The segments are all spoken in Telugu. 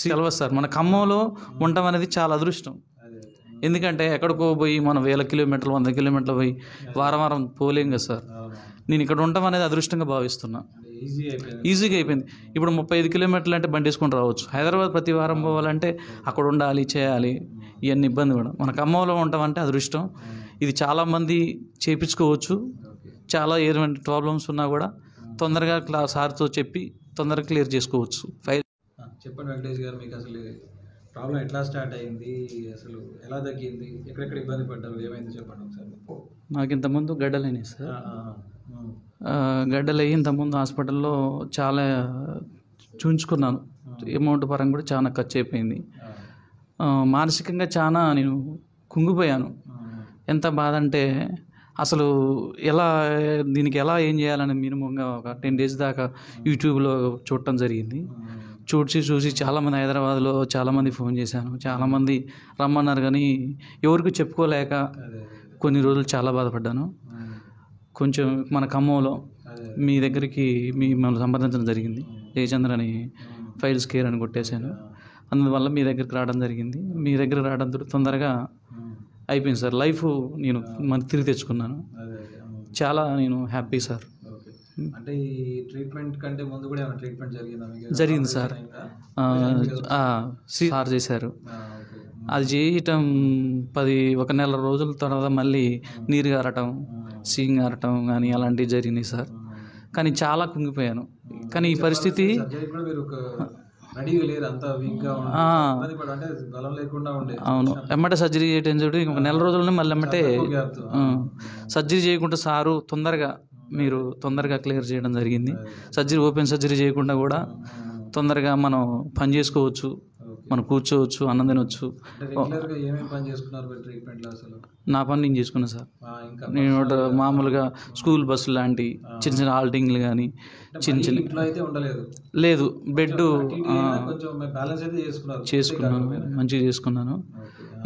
తెలవదు సార్. మన ఖమ్మంలో ఉండటం అనేది చాలా అదృష్టం. ఎందుకంటే ఎక్కడికో పోయి మనం 1000 కిలోమీటర్లు 100 కిలోమీటర్లు పోయి వారం వారం పోలేం కదా సార్. నేను ఇక్కడ ఉండటం అనేది అదృష్టంగా భావిస్తున్నా. ఈజీగా అయిపోయింది. ఇప్పుడు 35 కిలోమీటర్లు అంటే బండి వేసుకొని రావచ్చు. హైదరాబాద్ ప్రతి వారం పోవాలంటే అక్కడ ఉండాలి, చేయాలి, ఇవన్నీ ఇబ్బంది కూడా. మన ఖమ్మంలో ఉండటం అంటే అదృష్టం. ఇది చాలామంది చేయించుకోవచ్చు. చాలా ఏటువంటి ప్రాబ్లమ్స్ ఉన్నా కూడా తొందరగా సార్తో చెప్పి తొందరగా క్లియర్ చేసుకోవచ్చు. చెప్పండి వెంకటేష్ గారు, మీకు అసలు ప్రాబ్లం ఎట్లా స్టార్ట్ అయింది, అసలు ఎలా తగ్గింది, ఎక్కడెక్కడ ఇబ్బంది పడ్డారు, ఏమైంది చెప్పండి ఒకసారి. నాకు ఇంతకుముందు గడ్డలైనాయి సార్. గడ్డలయ్యి ఇంతకుముందు హాస్పిటల్లో చాలా చూయించుకున్నాను. అమౌంట్ పరంగా కూడా చాలా ఖర్చు అయిపోయింది. మానసికంగా చాలా నేను కుంగిపోయాను. ఎంత బాధ అంటే అసలు దీనికి ఏం చేయాలని మినిమంగా ఒక 10 days దాకా యూట్యూబ్లో చూడటం జరిగింది. చూసి చాలామంది హైదరాబాద్లో చాలామంది ఫోన్ చేశాను. చాలామంది రమ్మన్నారు కానీ ఎవరికి చెప్పుకోలేక కొన్ని రోజులు చాలా బాధపడ్డాను. కొంచెం మన ఖమ్మంలో మీ దగ్గరికి మిమ్మల్ని సంప్రదించడం జరిగింది. జయచంద్ర అని ఫైల్స్ కేర్ అని కొట్టేశాను. అందువల్ల మీ దగ్గరికి రావడం జరిగింది. మీ దగ్గర రావడంతో తొందరగా అయిపోయింది సార్. లైఫ్ నేను తిరిగి తెచ్చుకున్నాను. చాలా నేను హ్యాపీ సార్. అంటే ఈ ట్రీట్మెంట్ కంటే ముందు కూడా ఏమైనా ట్రీట్మెంట్ జరిగింది సార్. సార్ చేశారు. అది చేయటం 1 నెల రోజుల తర్వాత మళ్ళీ నీరు గారటం, సీంగ్ గారటం కానీ అలాంటివి జరిగినాయి సార్. కానీ చాలా కుంగిపోయాను. కానీ ఈ పరిస్థితి అవును. ఎమ్మటే సర్జరీ చేయటం చూడు 1 నెల రోజుల్లోనే మళ్ళీ ఎమ్మటే సర్జరీ చేయకుండా సారు తొందరగా క్లియర్ చేయడం జరిగింది. ఓపెన్ సర్జరీ చేయకుండా కూడా తొందరగా మనం పని చేసుకోవచ్చు, మనం కూర్చోవచ్చు, అన్నం తినవచ్చు. నా పని నేను చేసుకున్నాను సార్. నేను మామూలుగా స్కూల్ బస్సు లాంటి చిన్న హాల్టింగ్లు కానీ లేదు, బెడ్ చేసుకున్నాను, మంచిగా చేసుకున్నాను.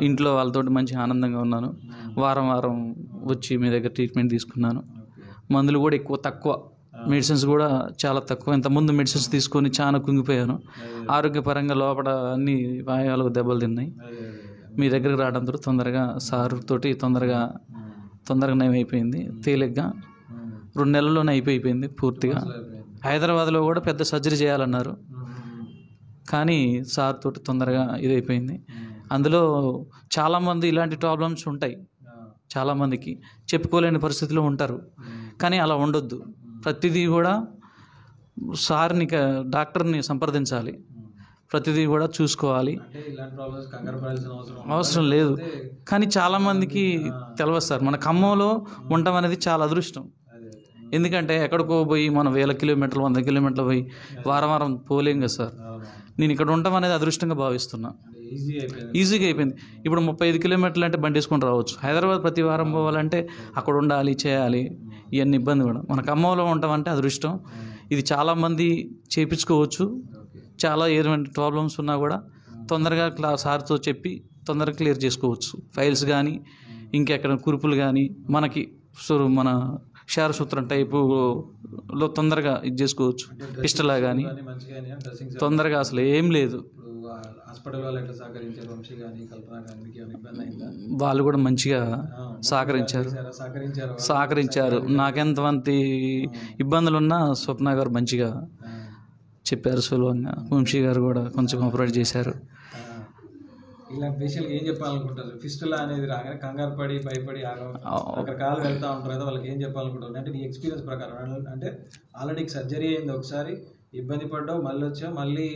ఇంట్లో వాళ్ళతో మంచిగా ఆనందంగా ఉన్నాను. వారం వచ్చి మీ దగ్గర ట్రీట్మెంట్ తీసుకున్నాను. మందులు కూడా తక్కువ, మెడిసిన్స్ కూడా చాలా తక్కువ. ఇంతకుముందు మెడిసిన్స్ తీసుకొని చాలా కుంగిపోయాను. ఆరోగ్యపరంగా లోపల అన్ని వాయాలకు దెబ్బలు తిన్నాయి. మీ దగ్గరికి రావడంతో తొందరగా సార్తోటి తొందరగా నయమైపోయింది. తేలిగ్గా 2 నెలల్లోనే అయిపోయింది పూర్తిగా. హైదరాబాద్లో కూడా పెద్ద సర్జరీ చేయాలన్నారు కానీ సార్ తోటి తొందరగా ఇదైపోయింది. అందులో చాలామంది ఇలాంటి ప్రాబ్లమ్స్ ఉంటాయి. చాలామందికి చెప్పుకోలేని పరిస్థితిలో ఉంటారు. కానీ అలా ఉండొద్దు. ప్రతిదీ కూడా సార్ని, డాక్టర్ని సంప్రదించాలి. ప్రతిదీ కూడా చూసుకోవాలి. అవసరం లేదు. కానీ చాలామందికి తెలవదు సార్. మన ఖమ్మంలో ఉండటం అనేది చాలా అదృష్టం. ఎందుకంటే ఎక్కడికో పోయి మనం 1000 కిలోమీటర్లు 100 కిలోమీటర్లు పోయి వారం పోలేం కదా సార్. నేను ఇక్కడ ఉండటం అనేది అదృష్టంగా భావిస్తున్నా. ఈజీగా అయిపోయింది. ఇప్పుడు 35 కిలోమీటర్లు అంటే బండి వేసుకొని రావచ్చు. హైదరాబాద్ ప్రతి వారం పోవాలంటే అక్కడ ఉండాలి, చేయాలి, ఇవన్నీ ఇబ్బంది కూడా. మన ఖమ్మంలో ఉండటం అంటే అదృష్టం. ఇది చాలామంది చేయించుకోవచ్చు. చాలా ఏటువంటి ప్రాబ్లమ్స్ ఉన్నా కూడా తొందరగా సార్తో చెప్పి తొందరగా క్లియర్ చేసుకోవచ్చు. ఫైల్స్ కానీ ఇంకెక్కడ కురుపులు కానీ మన క్షారసూత్రం టైపులో తొందరగా ఇది చేసుకోవచ్చు. పిస్టలా కానీ తొందరగా అసలు ఏం లేదు. వాళ్ళు కూడా మంచిగా సహకరించారు. నాకెంతమంది ఇబ్బందులు ఉన్నా స్వప్న గారు మంచిగా చెప్పారు, సులభంగా. వంశీ గారు కూడా కొంచెం కోఆపరేట్ చేశారు. ఇలాంటి విషయాలు ఏం చెప్పాలనుకుంటారు? ఫిస్టులా అనేది రాగానే కంగారు పడి భయపడి రకరకాలు వెళ్తూ ఉంటారు కదా, వాళ్ళకి ఏం చెప్పాలనుకుంటారు? అంటే నీ ఎక్స్పీరియన్స్ ప్రకారం, అంటే ఆల్రెడీ సర్జరీ అయింది, ఒకసారి ఇబ్బంది పడ్డావు, మళ్ళీ వచ్చావు, మళ్ళీ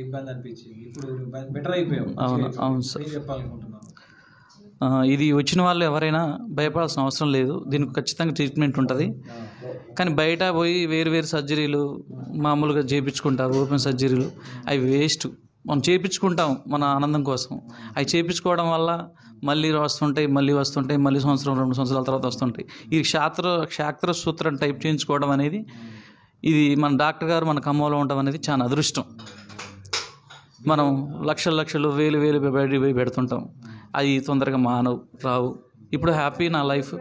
ఇబ్బంది అనిపించింది, ఇప్పుడు బెటర్ అయిపోయావు. అవును సార్. ఏం చెప్పాలనుకుంటున్నావు? ఇది వచ్చిన వాళ్ళు ఎవరైనా భయపడాల్సిన అవసరం లేదు. దీనికి ఖచ్చితంగా ట్రీట్మెంట్ ఉంటుంది. కానీ బయట పోయి వేరు సర్జరీలు మామూలుగా చేయించుకుంటారు, ఓపెన్ సర్జరీలు, అవి వేస్ట్. మనం చేయించుకుంటాం మన ఆనందం కోసం. అవి చేయించుకోవడం వల్ల మళ్ళీ వస్తుంటాయి, మళ్ళీ సంవత్సరం 2 సంవత్సరాల తర్వాత వస్తుంటాయి. ఈ క్షాత్ర సూత్రం టైప్ చేయించుకోవడం అనేది, ఇది మన డాక్టర్ గారు మన ఖమ్మంలో ఉండడం అనేది చాలా అదృష్టం. మనం లక్షలు వేలు బయట పోయి పెడుతుంటాం. అవి తొందరగా రావు. ఇప్పుడు హ్యాపీ నా లైఫ్.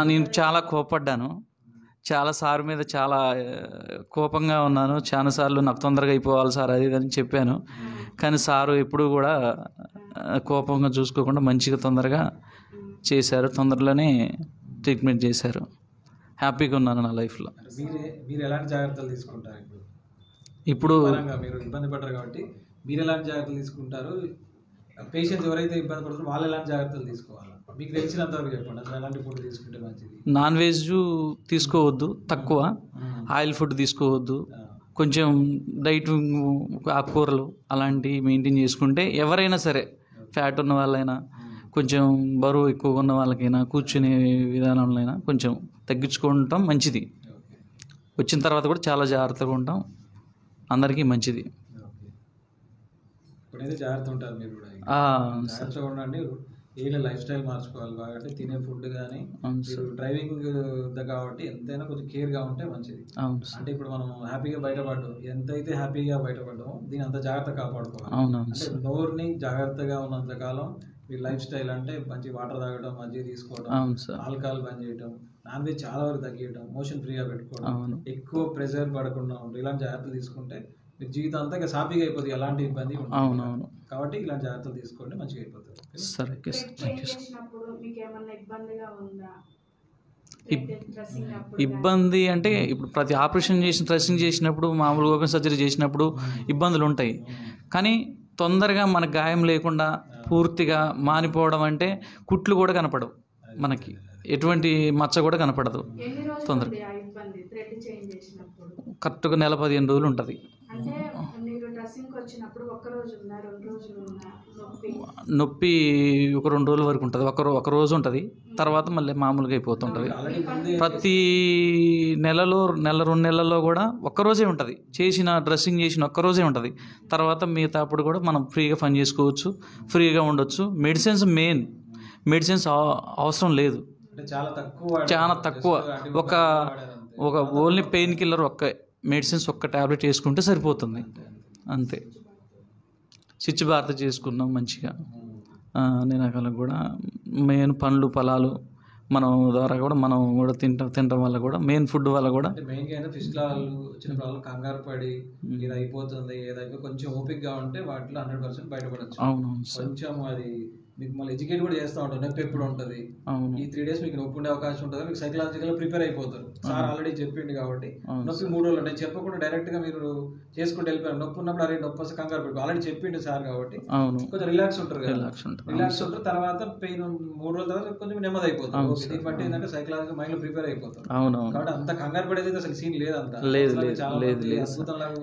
నేను చాలా కోప్పడ్డాను. చాలా సార్ మీద చాలా కోపంగా ఉన్నాను. చాలాసార్లు నాకు తొందరగా అయిపోవాలి సార్ అది ఇది అని చెప్పాను. కానీ సారు ఎప్పుడూ కూడా కోపంగా చూసుకోకుండా మంచిగా తొందరగా చేశారు. తొందరలోనే ట్రీట్మెంట్ చేశారు. హ్యాపీగా ఉన్నాను నా లైఫ్లో. మీరు ఎలాంటి జాగ్రత్తలు తీసుకుంటారు ఇప్పుడు పరంగా? మీరు ఇబ్బంది పడరు కాబట్టి మీరు ఎలాంటి జాగ్రత్తలు తీసుకుంటారు? పేషెంట్స్ ఎవరైతే ఇబ్బంది పడుతారో వాళ్ళు ఎలాంటి జాగ్రత్తలు తీసుకోవాలి మీకు తెలిసినంత వరకు చెప్పండి. అసలు ఎలాంటి ఫుడ్ తీసుకుంటే మంచిది? నాన్ వెజ్ తీసుకోవద్దు, తక్కువ. ఆయిల్ ఫుడ్ తీసుకోవద్దు. కొంచెం డైట్ ఆకుకూరలు అలాంటివి మెయింటైన్ చేసుకుంటే ఎవరైనా సరే, ఫ్యాట్ ఉన్న వాళ్ళైనా, కొంచెం బరువు ఎక్కువగా ఉన్న వాళ్ళకైనా, కూర్చునే విధానంలో అయినా కొంచెం తగ్గించుకుంటాం మంచిది. వచ్చిన తర్వాత కూడా చాలా జాగ్రత్తగా ఉంటాం, అందరికీ మంచిది. ఇప్పుడైతే జాగ్రత్త ఉంటారు మీరు కూడా. జాగ్రత్తగా ఉండండి. ఏదైనా లైఫ్ స్టైల్ మార్చుకోవాలి బాగా. అంటే తినే ఫుడ్ కానీ, మీరు డ్రైవింగ్ కాబట్టి ఎంతైనా కొంచెం కేర్గా ఉంటే మంచిది. అంటే ఇప్పుడు మనం హ్యాపీగా బయటపడ్డాం, ఎంతైతే హ్యాపీగా బయటపడ్డామో దీని అంత జాగ్రత్త కాపాడుకోవాలి. అంటే నోరుని జాగ్రత్తగా ఉన్నంత కాలం మీ లైఫ్ స్టైల్ అంటే మంచి వాటర్ తాగడం, మజ్జిగ తీసుకోవడం, ఆల్కహాల్ బంద్ చేయడం, నాన్ వెజ్ చాలా వరకు తగ్గియడం, మోషన్ ఫ్రీగా పెట్టుకోవడం, ఎక్కువ ప్రెషర్ పడకుండా ఉండడం, ఇలాంటి జాగ్రత్తలు తీసుకుంటే మీరు జీవితం అంతా ఇక సాఫీగా అయిపోతుంది. ఎలాంటి ఇబ్బంది ఉండదు. కాబట్టి ఇలాంటి జాగ్రత్తలు తీసుకోండి, మంచిగా అయిపోతుంది. సరే. ఇబ్బంది అంటే ఇప్పుడు ప్రతి ఆపరేషన్ చేసిన డ్రెస్సింగ్ చేసినప్పుడు, మామూలుగా ఓపెన్ సర్జరీ చేసినప్పుడు ఇబ్బందులు ఉంటాయి. కానీ తొందరగా మనకు గాయం లేకుండా పూర్తిగా మానిపోవడం అంటే కుట్లు కూడా కనపడవు, మనకి ఎటువంటి మచ్చ కూడా కనపడదు. తొందరగా కరెక్ట్గా నెల 15 రోజులు ఉంటుంది. నొప్పి ఒక 2 రోజుల వరకు ఉంటుంది. ఒక రోజు ఉంటుంది, తర్వాత మళ్ళీ మామూలుగా అయిపోతుంటుంది. ప్రతి నెలలో 2 నెలల్లో కూడా ఒక్కరోజే ఉంటుంది. డ్రెస్సింగ్ చేసిన ఒక్కరోజే ఉంటుంది. తర్వాత మిగతా అప్పుడు కూడా మనం ఫ్రీగా పని చేసుకోవచ్చు, ఫ్రీగా ఉండొచ్చు. మెడిసిన్స్ అవసరం లేదు, చాలా తక్కువ. ఒక ఓన్లీ పెయిన్ కిల్లర్ మెడిసిన్స్ ఒక్క ట్యాబ్లెట్ వేసుకుంటే సరిపోతుంది, అంతే. స్విచ్ భారత చేసుకున్నాం మంచిగా. అన్ని రకాలకు కూడా మెయిన్ పండ్లు ఫలాలు మనం ద్వారా కూడా మనం కూడా తినడం వల్ల కూడా, మెయిన్ ఫుడ్ వల్ల కూడా మెయిన్గా ఫిస్టులాలు వచ్చిన ప్రాబ్లం కంగారు పడి ఇది అయిపోతుంది ఏదైతే కొంచెం ఓపిక్గా ఉంటే వాటిలో 100% బయటపడచ్చు. కొంచెం అది మీకు మళ్ళీ ఎడ్యుకేట్ కూడా చేస్తూ ఉంటారు. నొప్పి ఎప్పుడు ఉంటుంది, ఈ 3 days మీకు నొప్పి ఉండే అవకాశం ఉంటుంది, మీకు సైకలాజికల్గా ప్రిపేర్ అయిపోతారు. సార్ ఆల్రెడీ చెప్పిండు కాబట్టి నొప్పి 3 రోజులు నేను చెప్పకుండా డైరెక్ట్గా మీరు చేసుకుంటూ వెళ్ళిపోయారు. నొప్పి ఉన్నప్పుడు అరే నొప్పి వస్తే కంగారు పెట్టుకో, ఆల్రెడీ చెప్పిండు సార్ కాబట్టి కొంచెం రిలాక్స్ ఉంటారు కదా, రిలాక్స్ ఉంటారు. తర్వాత పెయిన్ 3 రోజుల తర్వాత కొంచెం నెమ్మది అయిపోతుంది. దీన్ని బట్టి ఏంటంటే సైకలాజికల్ మైండ్ లో ప్రిపేర్ అయిపోతారు. కాబట్టి అంత కంగారు పడేది అసలు సీన్ లేదంతా.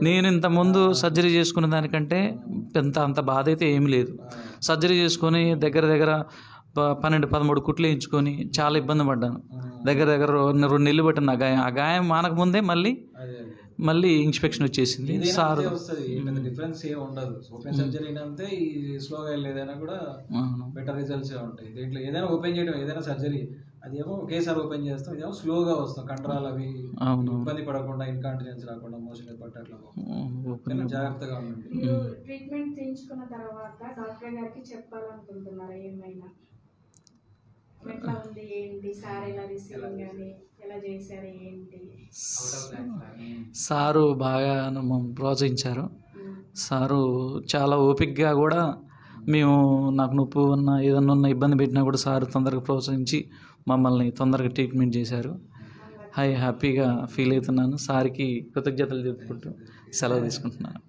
నేను ఇంత ముందు సర్జరీ చేసుకునే దానికంటే అంత బాధ అయితే ఏమి లేదు. సర్జరీ చేసుకొని దగ్గర 12-13 కుట్లు వేయించుకొని చాలా ఇబ్బంది పడ్డాను. దగ్గర 2 నెలలు పట్టిన ఆ గాయం మానకముందే మళ్ళీ ఇన్స్పెక్షన్ వచ్చేసింది. సార్ డిఫరెన్స్ ఏమి ఉండదు. ఓపెన్ సర్జరీ అంటే ఈ స్లోగా వెళ్ళేదైనా కూడా బెటర్ రిజల్ట్స్ ఉంటాయి. దీంట్లో ఏదైనా ఓపెన్ చేయడం, ఏదైనా సర్జరీ అదేమో ఒకేసారి ఓపెన్ చేస్తాం, ఇదేమో స్లోగా వస్తాం. కండరాలు అవి ఇబ్బంది పడకుండా, ఇన్కాంటినెన్స్ రాకుండా, మోషన్ పట్టట్లా జాగ్రత్తగా ఉండండి. ట్రీట్మెంట్ చేయించుకున్న తర్వాత డాక్టర్ గారికి చెప్పాలనుకుంటున్నారా ఏమైనా? ఎట్లా ఉంది ఏంటి, సార్ ఎలా రిసీవింగ్ అని ఎలా చేశారు ఏంటి? సారు బాగా మమ్మల్ని ప్రోత్సహించారు. సారు చాలా ఓపికగా కూడా మేము నాకు నొప్పి ఉన్నా ఏదన్నా ఉన్న ఇబ్బంది పెట్టినా కూడా సార్ తొందరగా ప్రోత్సహించి మమ్మల్ని తొందరగా ట్రీట్మెంట్ చేశారు. హ్యాపీగా ఫీల్ అవుతున్నాను. సార్కి కృతజ్ఞతలు చెప్పుకుంటూ సెలవు తీసుకుంటున్నాను.